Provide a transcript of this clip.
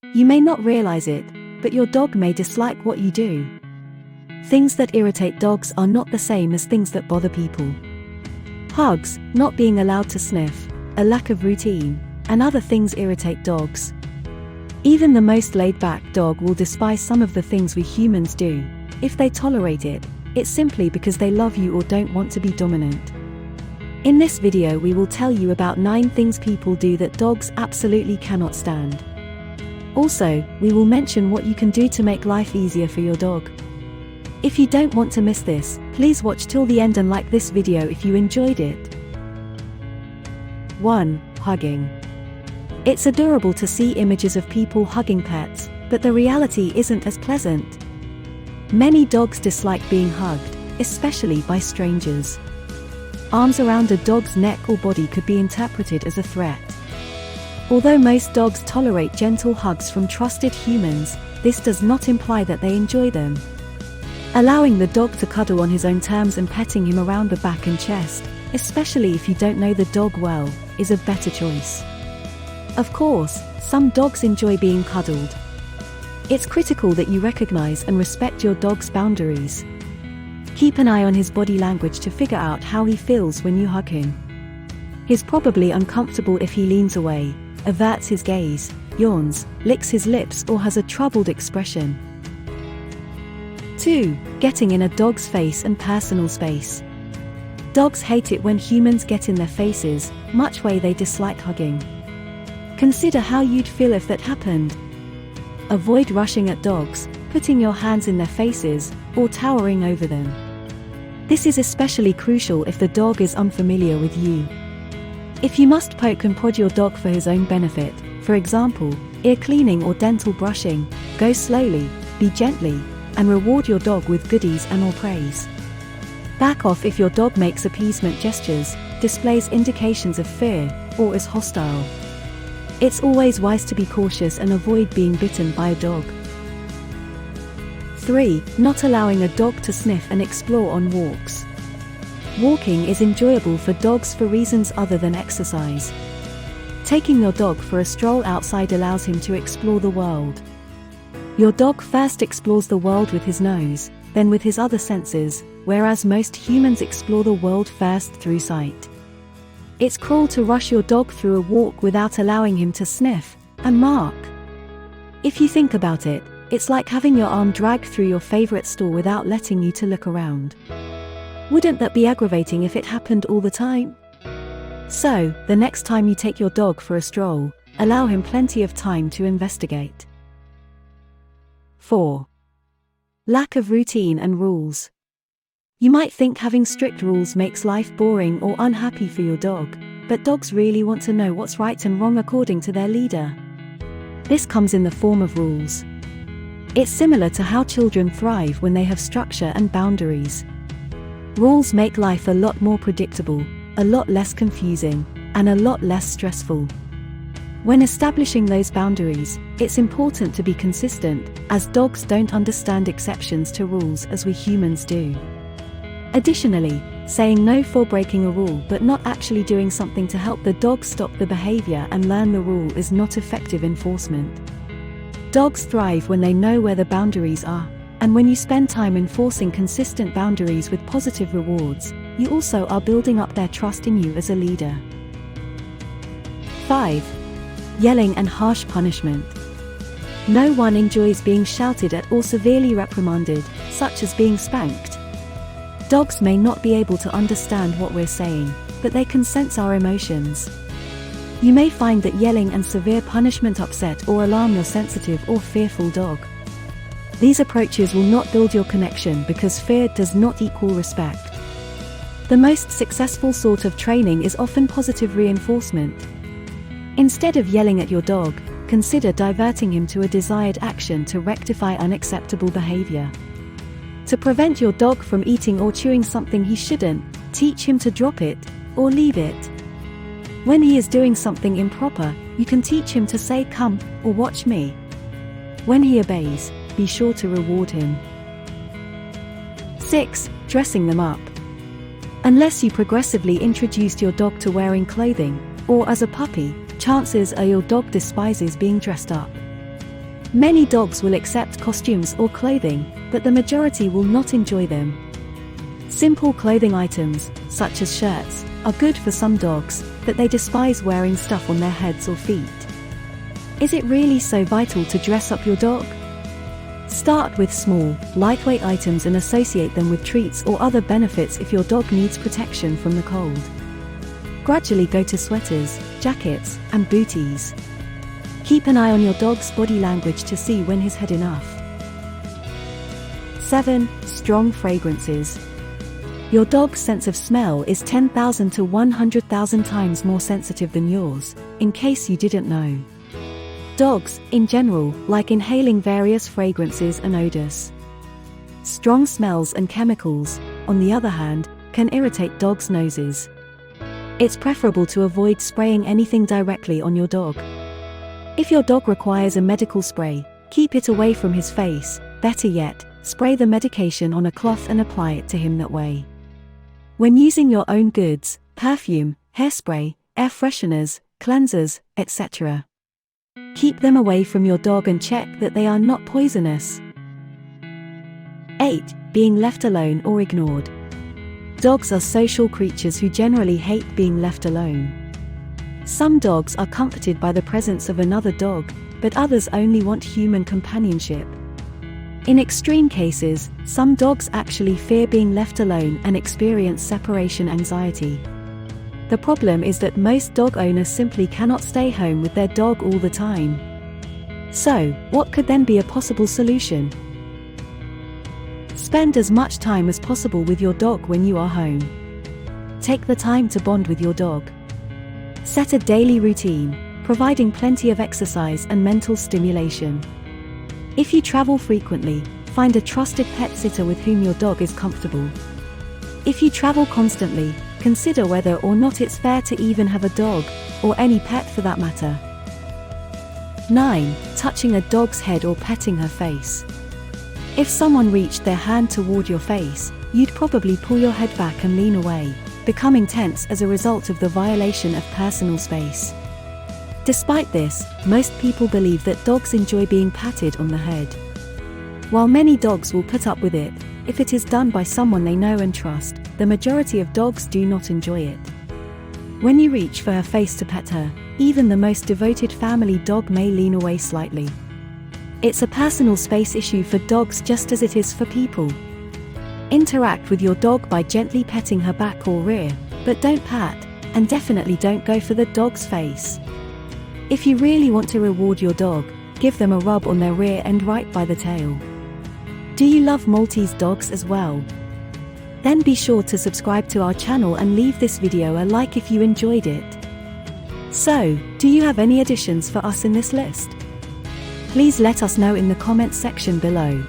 You may not realize it, but your dog may dislike what you do. Things that irritate dogs are not the same as things that bother people. Hugs, not being allowed to sniff, a lack of routine, and other things irritate dogs. Even the most laid-back dog will despise some of the things we humans do. If they tolerate it, it's simply because they love you or don't want to be dominant. In this video we will tell you about 9 things people do that dogs absolutely cannot stand. Also, we will mention what you can do to make life easier for your dog. If you don't want to miss this, please watch till the end and like this video if you enjoyed it. 1. Hugging. It's adorable to see images of people hugging pets, but the reality isn't as pleasant. Many dogs dislike being hugged, especially by strangers. Arms around a dog's neck or body could be interpreted as a threat. Although most dogs tolerate gentle hugs from trusted humans, this does not imply that they enjoy them. Allowing the dog to cuddle on his own terms and petting him around the back and chest, especially if you don't know the dog well, is a better choice. Of course, some dogs enjoy being cuddled. It's critical that you recognize and respect your dog's boundaries. Keep an eye on his body language to figure out how he feels when you hug him. He's probably uncomfortable if he leans away, averts his gaze, yawns, licks his lips, or has a troubled expression. 2. Getting in a dog's face and personal space. Dogs hate it when humans get in their faces, much way they dislike hugging. Consider how you'd feel if that happened. Avoid rushing at dogs, putting your hands in their faces, or towering over them. This is especially crucial if the dog is unfamiliar with you. If you must poke and prod your dog for his own benefit, for example, ear cleaning or dental brushing, go slowly, be gently, and reward your dog with goodies and/or praise. Back off if your dog makes appeasement gestures, displays indications of fear, or is hostile. It's always wise to be cautious and avoid being bitten by a dog. 3. Not allowing a dog to sniff and explore on walks. Walking is enjoyable for dogs for reasons other than exercise. Taking your dog for a stroll outside allows him to explore the world. Your dog first explores the world with his nose, then with his other senses, whereas most humans explore the world first through sight. It's cruel to rush your dog through a walk without allowing him to sniff and mark. If you think about it, it's like having your arm dragged through your favorite store without letting you to look around. Wouldn't that be aggravating if it happened all the time? So, the next time you take your dog for a stroll, allow him plenty of time to investigate. 4. Lack of routine and rules. You might think having strict rules makes life boring or unhappy for your dog, but dogs really want to know what's right and wrong according to their leader. This comes in the form of rules. It's similar to how children thrive when they have structure and boundaries. Rules make life a lot more predictable, a lot less confusing, and a lot less stressful. When establishing those boundaries, it's important to be consistent, as dogs don't understand exceptions to rules as we humans do. Additionally, saying no for breaking a rule but not actually doing something to help the dog stop the behavior and learn the rule is not effective enforcement. Dogs thrive when they know where the boundaries are, and when you spend time enforcing consistent boundaries with positive rewards, you also are building up their trust in you as a leader. 5. Yelling and harsh punishment. No one enjoys being shouted at or severely reprimanded, such as being spanked. Dogs may not be able to understand what we're saying, but they can sense our emotions. You may find that yelling and severe punishment upset or alarm your sensitive or fearful dog. These approaches will not build your connection because fear does not equal respect. The most successful sort of training is often positive reinforcement. Instead of yelling at your dog, consider diverting him to a desired action to rectify unacceptable behavior. To prevent your dog from eating or chewing something he shouldn't, teach him to drop it, or leave it. When he is doing something improper, you can teach him to say "come" or "watch me." When he obeys, be sure to reward him. 6. Dressing them up. Unless you progressively introduced your dog to wearing clothing, or as a puppy, chances are your dog despises being dressed up. Many dogs will accept costumes or clothing, but the majority will not enjoy them. Simple clothing items, such as shirts, are good for some dogs, but they despise wearing stuff on their heads or feet. Is it really so vital to dress up your dog? Start with small, lightweight items and associate them with treats or other benefits if your dog needs protection from the cold. Gradually go to sweaters, jackets, and booties. Keep an eye on your dog's body language to see when he's had enough. 7. Strong fragrances. Your dog's sense of smell is 10,000 to 100,000 times more sensitive than yours, in case you didn't know. Dogs, in general, like inhaling various fragrances and odors. Strong smells and chemicals, on the other hand, can irritate dogs' noses. It's preferable to avoid spraying anything directly on your dog. If your dog requires a medical spray, keep it away from his face. Better yet, spray the medication on a cloth and apply it to him that way. When using your own goods, perfume, hairspray, air fresheners, cleansers, etc., keep them away from your dog and check that they are not poisonous. 8. Being left alone or ignored. Dogs are social creatures who generally hate being left alone. Some dogs are comforted by the presence of another dog, but others only want human companionship. In extreme cases, some dogs actually fear being left alone and experience separation anxiety. The problem is that most dog owners simply cannot stay home with their dog all the time. So, what could then be a possible solution? Spend as much time as possible with your dog when you are home. Take the time to bond with your dog. Set a daily routine, providing plenty of exercise and mental stimulation. If you travel frequently, find a trusted pet sitter with whom your dog is comfortable. If you travel constantly, consider whether or not it's fair to even have a dog, or any pet for that matter. 9. Touching a dog's head or petting her face. If someone reached their hand toward your face, you'd probably pull your head back and lean away, becoming tense as a result of the violation of personal space. Despite this, most people believe that dogs enjoy being patted on the head. While many dogs will put up with it, if it is done by someone they know and trust, the majority of dogs do not enjoy it. When you reach for her face to pet her, even the most devoted family dog may lean away slightly. It's a personal space issue for dogs just as it is for people. Interact with your dog by gently petting her back or rear, but don't pat, and definitely don't go for the dog's face. If you really want to reward your dog, give them a rub on their rear end right by the tail. Do you love Maltese dogs as well? Then be sure to subscribe to our channel and leave this video a like if you enjoyed it. So, do you have any additions for us in this list? Please let us know in the comments section below.